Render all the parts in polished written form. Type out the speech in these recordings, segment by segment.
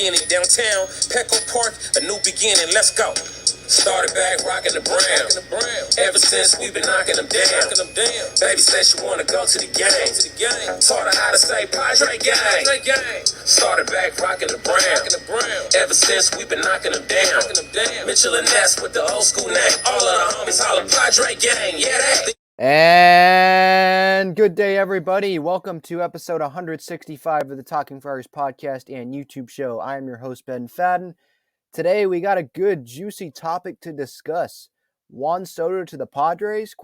beginning. Downtown, Petco Park, a new beginning. Let's go. Started back rocking the brown. Ever since we've been knocking them down. Baby said she wanna go to the game. Taught her how to say Padre gang. Started back rocking the brown. Ever since we've been knocking them down. Mitchell and Ness with the old school name. All of the homies holler Padre gang. Yeah, that. And good day, everybody. Welcome to episode 165 of the Talking Friars podcast and YouTube show. I am your host, Ben Fadden. Today, we got a good, juicy topic to discuss. Juan Soto to the Padres, ?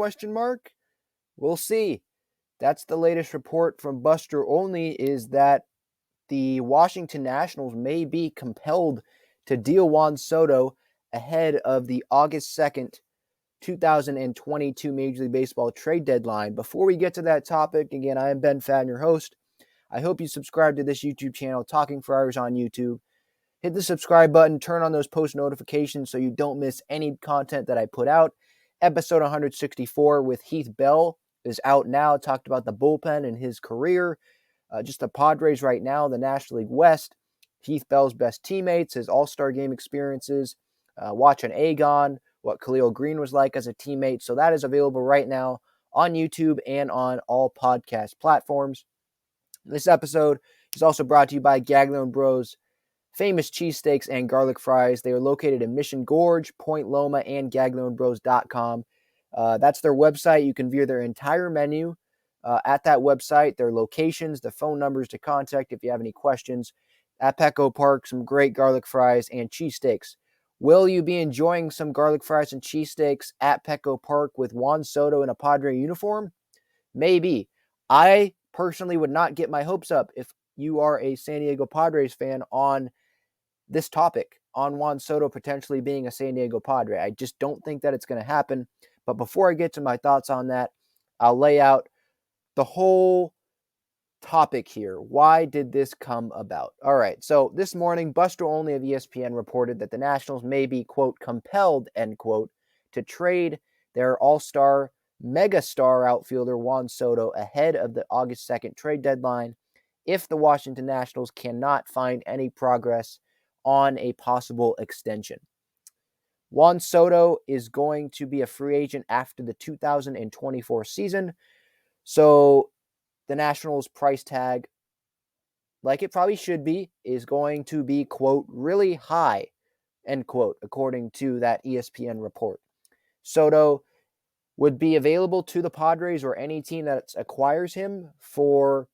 We'll see. That's the latest report from Buster Olney, is that the Washington Nationals may be compelled to deal Juan Soto ahead of the August 2nd, 2022 Major League Baseball trade deadline. Before we get to that topic, again, I am Ben Fadden, your host. I hope you subscribe to this YouTube channel, Talking Friars on YouTube. Hit the subscribe button, turn on those post notifications so you don't miss any content that I put out. Episode 164 with Heath Bell is out now. Talked about the bullpen and his career. Just the Padres right now, the National League West. Heath Bell's best teammates, his all-star game experiences. Watching Agon, what Khalil Green was like as a teammate. So that is available right now on YouTube and on all podcast platforms. This episode is also brought to you by GAGLIONE Bros, famous cheesesteaks and garlic fries. They are located in Mission Gorge, Point Loma, and GAGLIONEBros.com. That's their website. You can view their entire menu at that website, their locations, the phone numbers to contact if you have any questions. At Petco Park, some great garlic fries and cheesesteaks. Will you be enjoying some garlic fries and cheesesteaks at Petco Park with Juan Soto in a Padre uniform? Maybe. I personally would not get my hopes up if you are a San Diego Padres fan on this topic, on Juan Soto potentially being a San Diego Padre. I just don't think that it's going to happen. But before I get to my thoughts on that, I'll lay out the whole topic here. Why did this come about? All right, so this morning, Buster Olney of ESPN reported that the Nationals may be, quote, compelled, end quote, to trade their all-star, mega-star outfielder Juan Soto ahead of the August 2nd trade deadline if the Washington Nationals cannot find any progress on a possible extension. Juan Soto is going to be a free agent after the 2024 season, so the Nationals' price tag, like it probably should be, is going to be, quote, really high, end quote, according to that ESPN report. Soto would be available to the Padres or any team that acquires him for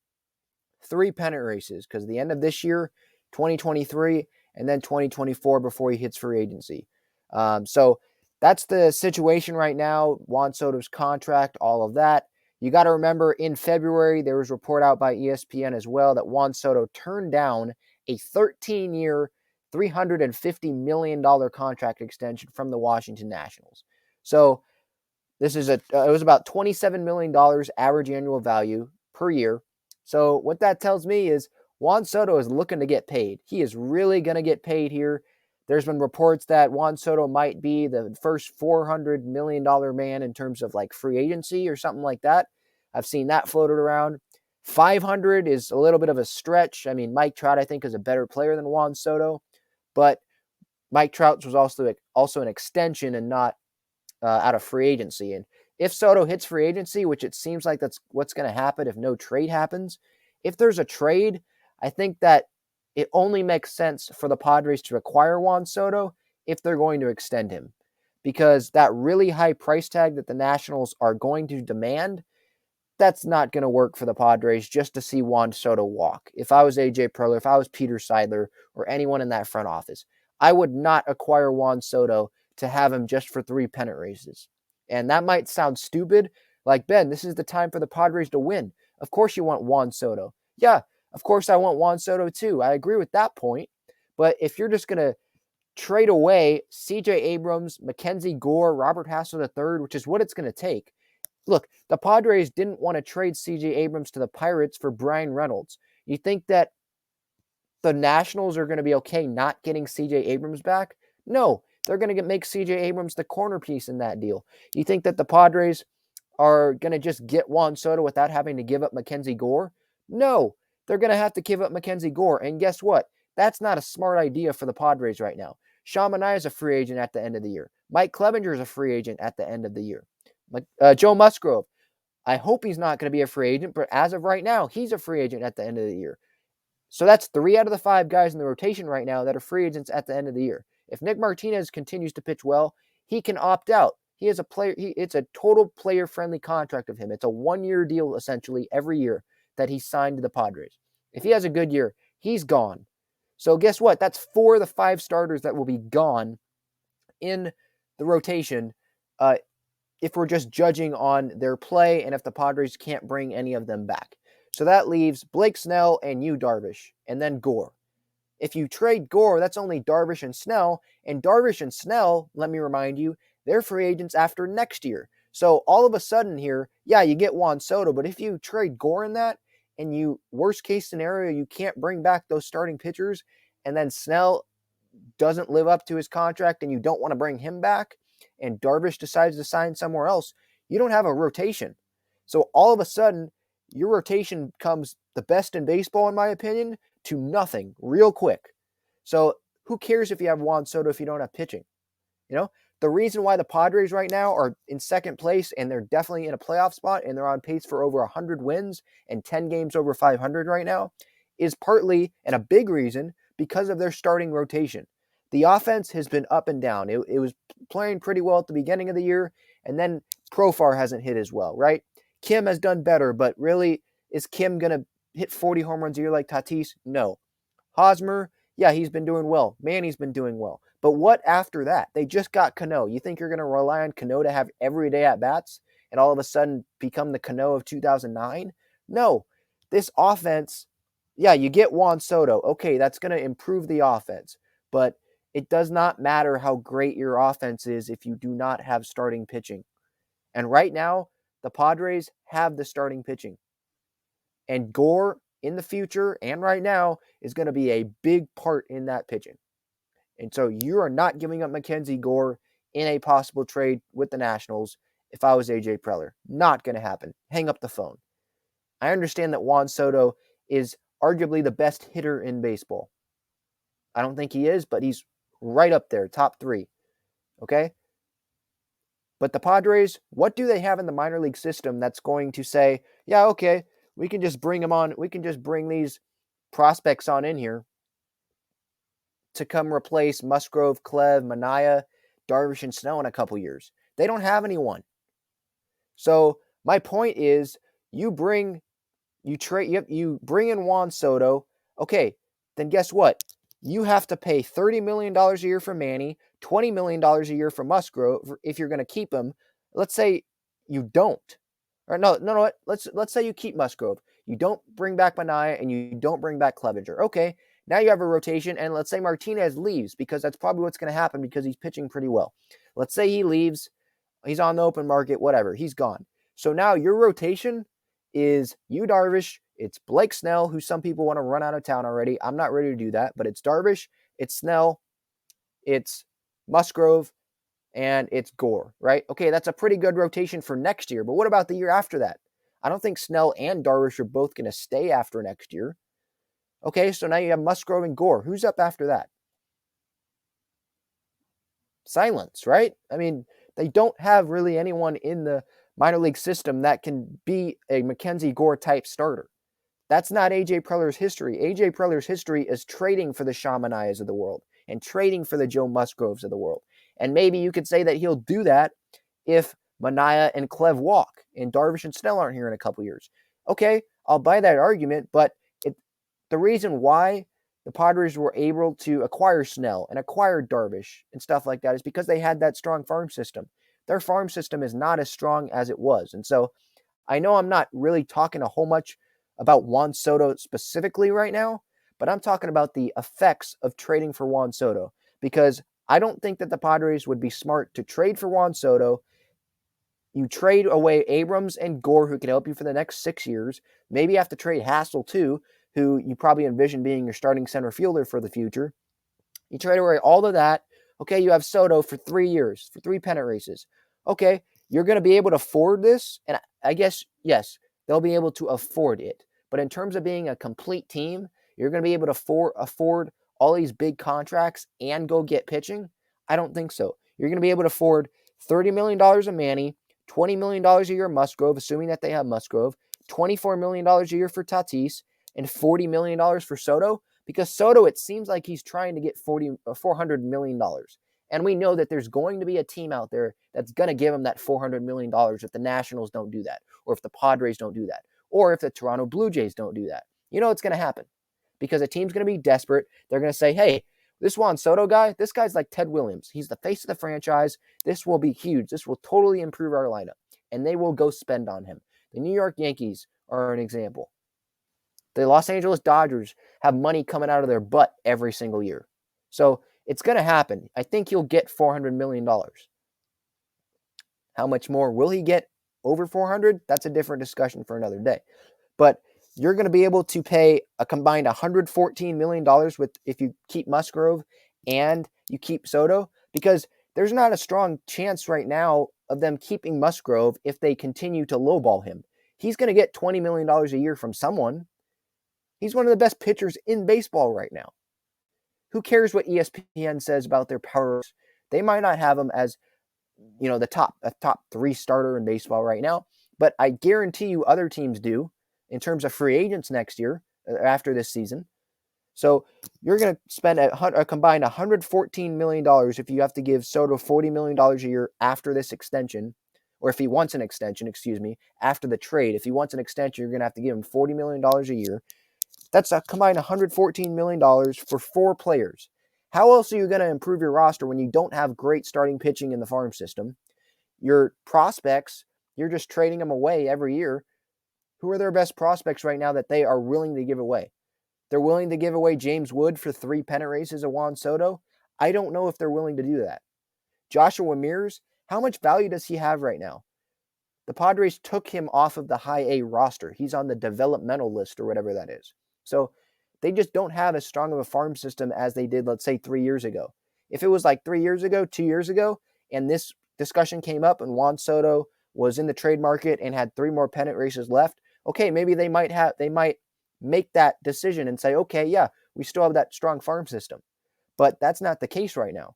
3 pennant races, because the end of this year, 2023, and then 2024 before he hits free agency. So that's the situation right now. Juan Soto's contract, all of that. You got to remember, in February, there was a report out by ESPN as well that Juan Soto turned down a 13-year, $350 million contract extension from the Washington Nationals. So this is it was about $27 million average annual value per year. So what that tells me is Juan Soto is looking to get paid. He is really going to get paid here. There's been reports that Juan Soto might be the first $400 million man in terms of like free agency or something like that. I've seen that floated around. 500 is a little bit of a stretch. I mean, Mike Trout, I think, is a better player than Juan Soto, but Mike Trout was also an extension and not out of free agency. And if Soto hits free agency, which it seems like that's what's going to happen if no trade happens, if there's a trade, I think that it only makes sense for the Padres to acquire Juan Soto if they're going to extend him, because that really high price tag that the Nationals are going to demand, that's not going to work for the Padres just to see Juan Soto walk. If I was AJ Preller, if I was Peter Seidler, or anyone in that front office, I would not acquire Juan Soto to have him just for 3 pennant races. And that might sound stupid. Like, Ben, this is the time for the Padres to win. Of course you want Juan Soto. Yeah, of course I want Juan Soto too. I agree with that point. But if you're just going to trade away C.J. Abrams, Mackenzie Gore, Robert Hassel III, which is what it's going to take. Look, the Padres didn't want to trade C.J. Abrams to the Pirates for Brian Reynolds. You think that the Nationals are going to be okay not getting C.J. Abrams back? No, they're going to make C.J. Abrams the corner piece in that deal. You think that the Padres are going to just get Juan Soto without having to give up Mackenzie Gore? No, they're going to have to give up Mackenzie Gore. And guess what? That's not a smart idea for the Padres right now. Sean Manaea is a free agent at the end of the year. Mike Clevenger is a free agent at the end of the year. Joe Musgrove, I hope he's not going to be a free agent, but as of right now, he's a free agent at the end of the year. So that's 3 out of the 5 guys in the rotation right now that are free agents at the end of the year. If Nick Martinez continues to pitch well, he can opt out. He is a player. It's a total player-friendly contract of him. It's a 1-year deal essentially every year that he signed to the Padres. If he has a good year, he's gone. So guess what? That's 4 of the 5 starters that will be gone in the rotation if we're just judging on their play and if the Padres can't bring any of them back. So that leaves Blake Snell and Yu Darvish, and then Gore. If you trade Gore, that's only Darvish and Snell. And Darvish and Snell, let me remind you, they're free agents after next year. So all of a sudden here, yeah, you get Juan Soto, but if you trade Gore in that, and you, worst case scenario, you can't bring back those starting pitchers, and then Snell doesn't live up to his contract and you don't want to bring him back, and Darvish decides to sign somewhere else, you don't have a rotation. So all of a sudden, your rotation comes the best in baseball, in my opinion, to nothing real quick. So who cares if you have Juan Soto if you don't have pitching? You know, the reason why the Padres right now are in second place and they're definitely in a playoff spot and they're on pace for over 100 wins and 10 games over 500 right now is partly, and a big reason, because of their starting rotation. The offense has been up and down. It was playing pretty well at the beginning of the year, and then Profar hasn't hit as well, right? Kim has done better, but really, is Kim going to hit 40 home runs a year like Tatis? No. Hosmer, yeah, he's been doing well. Manny's been doing well. But what after that? They just got Cano. You think you're going to rely on Cano to have everyday at-bats and all of a sudden become the Cano of 2009? No. This offense, yeah, you get Juan Soto. Okay, that's going to improve the offense. But it does not matter how great your offense is if you do not have starting pitching. And right now, the Padres have the starting pitching. And Gore, in the future and right now, is going to be a big part in that pitching. And so you are not giving up Mackenzie Gore in a possible trade with the Nationals if I was AJ Preller. Not going to happen. Hang up the phone. I understand that Juan Soto is arguably the best hitter in baseball. I don't think he is, but he's right up there, top 3. Okay? But the Padres, what do they have in the minor league system that's going to say, yeah, okay, we can just bring them on. We can just bring these prospects on in here to come replace Musgrove, Clev, Manaea, Darvish, and Snell in a couple years. They don't have anyone. So my point is, you bring in Juan Soto. Okay, then guess what? You have to pay $30 million a year for Manny, $20 million a year for Musgrove if you're going to keep him. Let's say you don't. Or no. Let's say you keep Musgrove. You don't bring back Manaea and you don't bring back Clevenger. Okay, now you have a rotation, and let's say Martinez leaves, because that's probably what's going to happen because he's pitching pretty well. Let's say he leaves. He's on the open market, whatever. He's gone. So now your rotation is Yu Darvish. It's Blake Snell, who some people want to run out of town already. I'm not ready to do that, but it's Darvish, it's Snell, it's Musgrove, and it's Gore, right? Okay, that's a pretty good rotation for next year, but what about the year after that? I don't think Snell and Darvish are both going to stay after next year. Okay, so now you have Musgrove and Gore. Who's up after that? Silence, right? I mean, they don't have really anyone in the minor league system that can be a Mackenzie Gore type starter. That's not AJ Preller's history. AJ Preller's history is trading for the Sean Manaeas of the world and trading for the Joe Musgroves of the world. And maybe you could say that he'll do that if Manaea and Clev walk and Darvish and Snell aren't here in a couple years. Okay, I'll buy that argument, but the reason why the Padres were able to acquire Snell and acquire Darvish and stuff like that is because they had that strong farm system. Their farm system is not as strong as it was. And so I know I'm not really talking a whole much about Juan Soto specifically right now, but I'm talking about the effects of trading for Juan Soto, because I don't think that the Padres would be smart to trade for Juan Soto. You trade away Abrams and Gore, who can help you for the next 6 years. Maybe you have to trade Hassel too, who you probably envision being your starting center fielder for the future. You trade away all of that. Okay, you have Soto for 3 years, for 3 pennant races. Okay, you're going to be able to afford this? And I guess, yes, they'll be able to afford it. But in terms of being a complete team, you're going to be able to afford all these big contracts and go get pitching? I don't think so. You're going to be able to afford $30 million of Manny, $20 million a year of Musgrove, assuming that they have Musgrove, $24 million a year for Tatis, and $40 million for Soto. Because Soto, it seems like he's trying to get $400 million. And we know that there's going to be a team out there that's going to give him that $400 million if the Nationals don't do that, or if the Padres don't do that, or if the Toronto Blue Jays don't do that. You know it's going to happen because a team's going to be desperate. They're going to say, hey, this Juan Soto guy, this guy's like Ted Williams. He's the face of the franchise. This will be huge. This will totally improve our lineup. And they will go spend on him. The New York Yankees are an example. The Los Angeles Dodgers have money coming out of their butt every single year. So it's going to happen. I think he'll get $400 million. How much more will he get? Over 400? That's a different discussion for another day. But you're going to be able to pay a combined $114 million with if you keep Musgrove and you keep Soto, because there's not a strong chance right now of them keeping Musgrove if they continue to lowball him. He's going to get $20 million a year from someone. He's one of the best pitchers in baseball right now. Who cares what ESPN says about their powers? They might not have him as, the top 3 starter in baseball right now, but I guarantee you other teams do in terms of free agents next year after this season. So you're going to spend a combined $114 million if you have to give Soto $40 million a year after this extension, or if he wants an extension, after the trade. If he wants an extension, you're going to have to give him $40 million a year. That's a combined $114 million for 4 players. How else are you going to improve your roster when you don't have great starting pitching in the farm system? Your prospects, you're just trading them away every year. Who are their best prospects right now that they are willing to give away? They're willing to give away James Wood for 3 pennant races of Juan Soto? I don't know if they're willing to do that. Joshua Mears, how much value does he have right now? The Padres took him off of the high A roster. He's on the developmental list or whatever that is. So they just don't have as strong of a farm system as they did, let's say, 3 years ago. If it was like 3 years ago, 2 years ago, and this discussion came up and Juan Soto was in the trade market and had 3 more pennant races left, okay, maybe they might make that decision and say, okay, yeah, we still have that strong farm system. But that's not the case right now.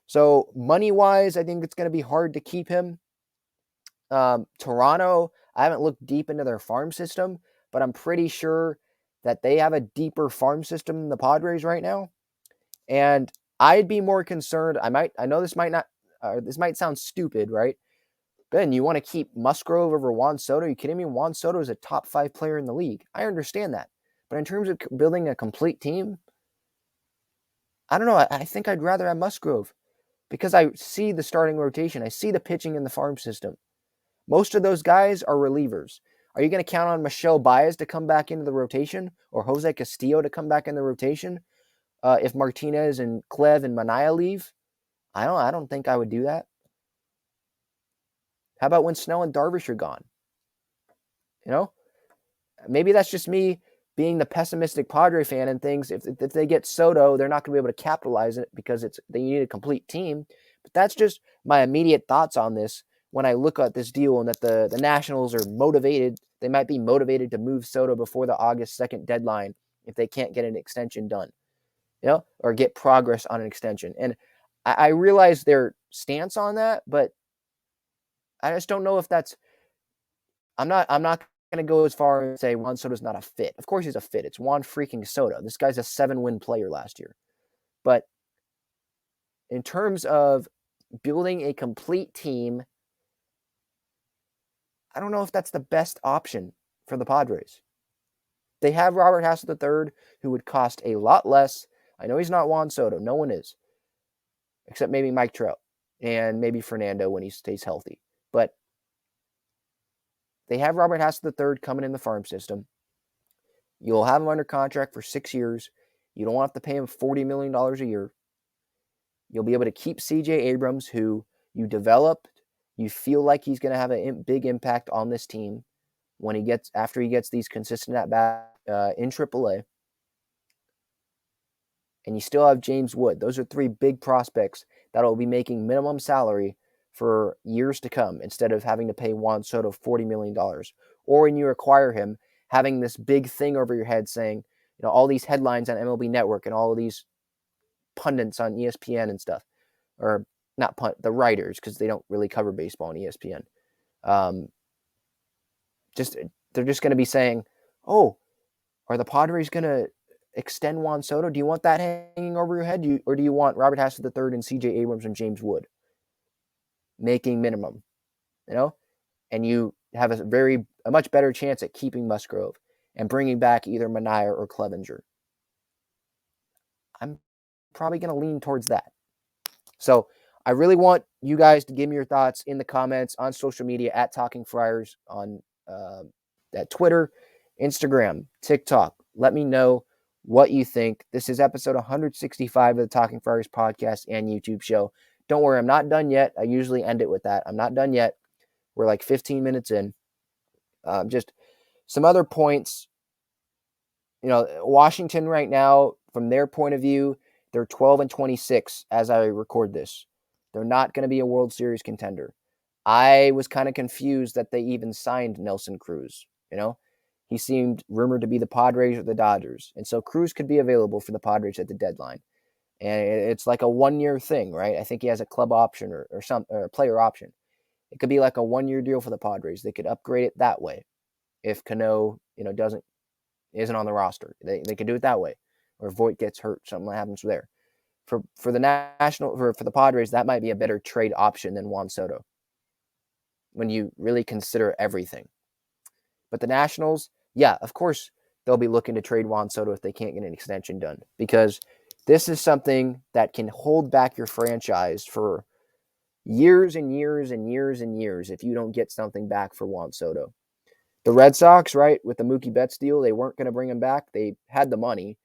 So money-wise, I think it's going to be hard to keep him. Toronto, I haven't looked deep into their farm system, but I'm pretty sure that they have a deeper farm system than the Padres right now. And I'd be more concerned. I know this might sound stupid, right? Ben, you want to keep Musgrove over Juan Soto? Are you kidding me? Juan Soto is a top 5 player in the league. I understand that. But in terms of building a complete team, I don't know. I think I'd rather have Musgrove because I see the starting rotation. I see the pitching in the farm system. Most of those guys are relievers. Are you going to count on Michel Baez to come back into the rotation or Jose Castillo to come back in the rotation if Martinez and Clev and Manaea leave? I don't think I would do that. How about when Snell and Darvish are gone? Maybe that's just me being the pessimistic Padre fan and things. If they get Soto, they're not going to be able to capitalize it because they need a complete team. But that's just my immediate thoughts on this when I look at this deal and that the Nationals are motivated. They might be motivated to move Soto before the August 2nd deadline if they can't get an extension done, or get progress on an extension. And I realize their stance on that, but I just don't know if that's. I'm not going to go as far as say Juan Soto's not a fit. Of course he's a fit. It's Juan freaking Soto. This guy's a 7-win player last year. But in terms of building a complete team, I don't know if that's the best option for the Padres. They have Robert Hassel III, who would cost a lot less. I know he's not Juan Soto. No one is. Except maybe Mike Trout and maybe Fernando when he stays healthy. But they have Robert Hassel III coming in the farm system. You'll have him under contract for 6 years. You don't have to pay him $40 million a year. You'll be able to keep C.J. Abrams, who you developed. You feel like he's going to have a big impact on this team after he gets these consistent at-bats in AAA. And you still have James Wood. Those are 3 big prospects that will be making minimum salary for years to come instead of having to pay Juan Soto $40 million. Or when you acquire him, having this big thing over your head saying, all these headlines on MLB Network and all of these pundits on ESPN and stuff, or not the writers, because they don't really cover baseball on ESPN. They're just going to be saying, "Oh, are the Padres going to extend Juan Soto? Do you want that hanging over your head, or do you want Robert Hassel III and C.J. Abrams and James Wood making minimum? And you have a much better chance at keeping Musgrove and bringing back either Manaea or Clevenger." I'm probably going to lean towards that. So I really want you guys to give me your thoughts in the comments on social media at Talking Friars on at Twitter, Instagram, TikTok. Let me know what you think. This is episode 165 of the Talking Friars podcast and YouTube show. Don't worry, I'm not done yet. I usually end it with that. I'm not done yet. We're like 15 minutes in. Just some other points. Washington right now, from their point of view, they're 12-26 as I record this. They're not going to be a World Series contender. I was kind of confused that they even signed Nelson Cruz. He seemed rumored to be the Padres or the Dodgers. And so Cruz could be available for the Padres at the deadline. And it's like a 1-year thing, right? I think he has a club option or a player option. It could be like a 1-year deal for the Padres. They could upgrade it that way if Cano, isn't on the roster. They could do it that way. Or Voit gets hurt, something happens there. For the for the Padres, that might be a better trade option than Juan Soto when you really consider everything. But the Nationals, yeah, of course they'll be looking to trade Juan Soto if they can't get an extension done, because this is something that can hold back your franchise for years and years and years and years if you don't get something back for Juan Soto. The Red Sox, right, with the Mookie Betts deal, they weren't going to bring him back. They had the money.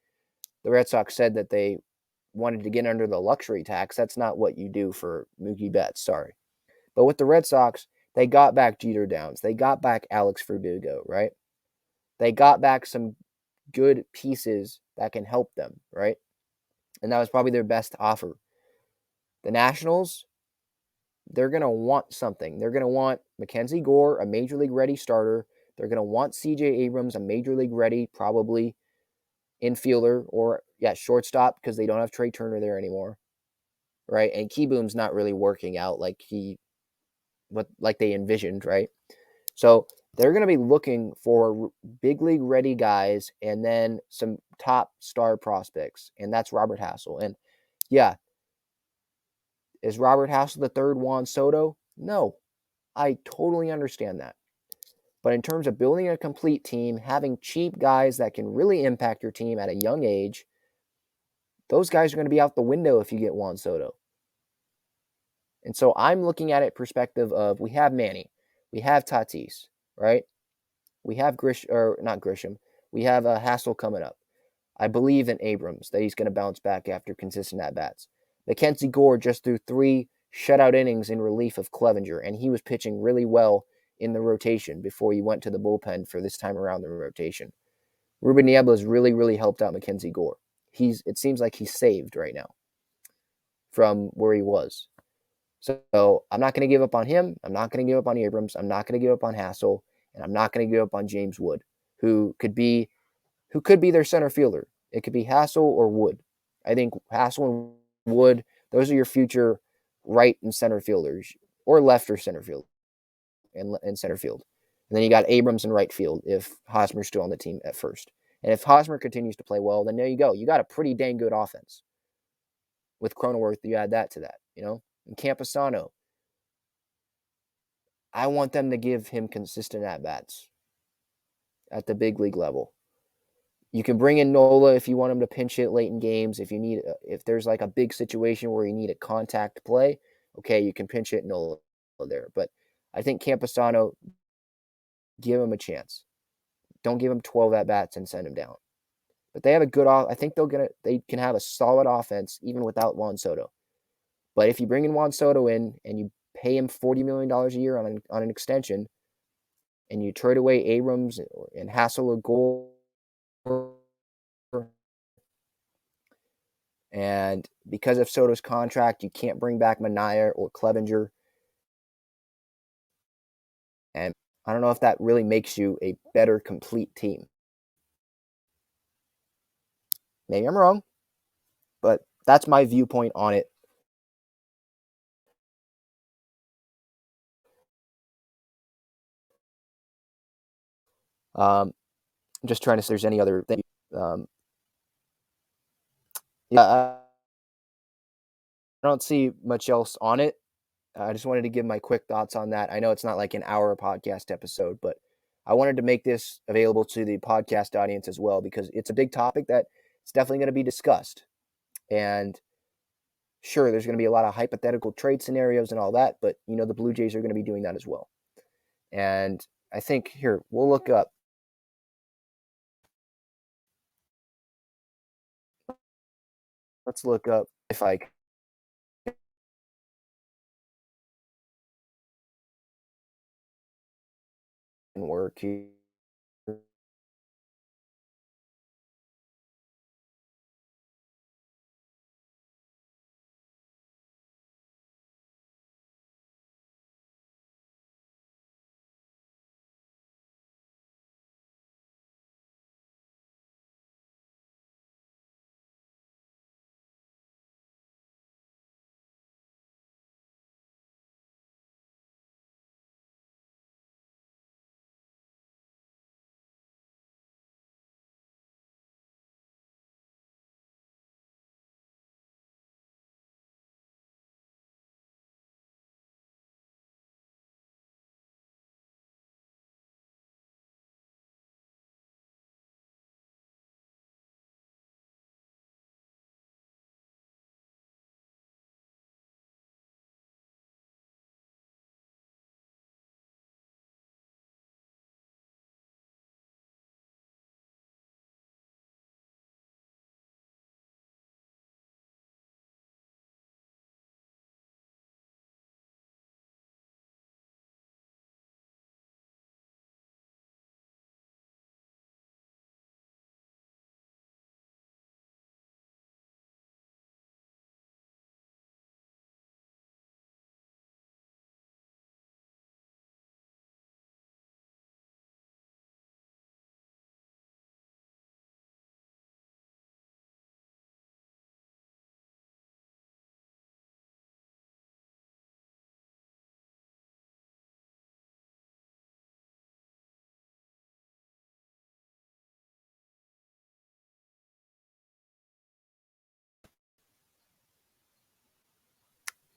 The Red Sox said that they wanted to get under the luxury tax. That's not what you do for Mookie Betts, sorry. But with the Red Sox, they got back Jeter Downs. They got back Alex Verdugo, right? They got back some good pieces that can help them, right? And that was probably their best offer. The Nationals, they're going to want something. They're going to want Mackenzie Gore, a Major League ready starter. They're going to want C.J. Abrams, a Major League ready, probably infielder or, shortstop, because they don't have Trey Turner there anymore, right? And Keyboom's not really working out like they envisioned, right? So they're going to be looking for big league ready guys and then some top star prospects, and that's Robert Hassel. And yeah, is Robert Hassel the third Juan Soto? No, I totally understand that. But in terms of building a complete team, having cheap guys that can really impact your team at a young age, those guys are going to be out the window if you get Juan Soto. And so I'm looking at it perspective of, we have Manny, we have Tatis, right? We have not Grisham. We have Hassel coming up. I believe in Abrams, that he's going to bounce back after consistent at-bats. Mackenzie Gore just threw 3 shutout innings in relief of Clevenger, and he was pitching really well in the rotation before he went to the bullpen for this time around the rotation. Ruben Niebla has really, really helped out Mackenzie Gore. It seems like he's saved right now from where he was. So I'm not going to give up on him. I'm not going to give up on Abrams. I'm not going to give up on Hassel. And I'm not going to give up on James Wood, who could be their center fielder. It could be Hassel or Wood. I think Hassel and Wood, those are your future right and center fielders, or left or center field and center field. And then you got Abrams in right field if Hosmer's still on the team at first. And if Hosmer continues to play well, then there you go. You got a pretty dang good offense. With Cronenworth, you add that to that, And Camposano, I want them to give him consistent at-bats at the big league level. You can bring in Nola if you want him to pinch hit late in games. If there's like a big situation where you need a contact play, okay, you can pinch hit Nola there. But I think Camposano, give him a chance. Don't give him 12 at-bats and send him down. But they have a good I think they can have a solid offense even without Juan Soto. But if you bring in Juan Soto in and you pay him $40 million a year on an extension, and you trade away Abrams and Hassel or Gore, and because of Soto's contract, you can't bring back Manaea or Clevenger. And I don't know if that really makes you a better complete team. Maybe I'm wrong, but that's my viewpoint on it. I'm just trying to see if there's any other thing. Yeah, I don't see much else on it. I just wanted to give my quick thoughts on that. I know it's not like an hour podcast episode, but I wanted to make this available to the podcast audience as well because it's a big topic that it's definitely going to be discussed. And sure, there's going to be a lot of hypothetical trade scenarios and all that, but the Blue Jays are going to be doing that as well. And I think here we'll look up. Let's look up if I can work here.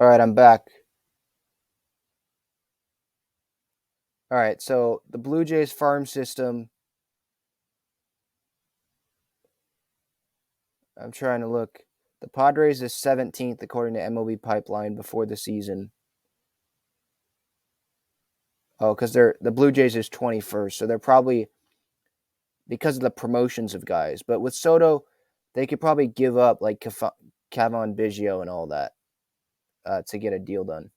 All right, I'm back. All right, so the Blue Jays farm system. I'm trying to look. The Padres is 17th according to MLB Pipeline before the season. Oh, because the Blue Jays is 21st, so they're probably because of the promotions of guys. But with Soto, they could probably give up like Kevon Biggio and all that to get a deal done.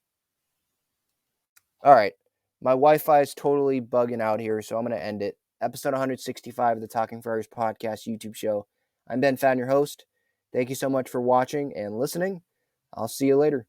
All right, my Wi-Fi is totally bugging out here, so I'm going to end it. Episode 165 of the Talking Friars podcast YouTube show. I'm Ben Fadden, your host. Thank you so much for watching and listening. I'll see you later.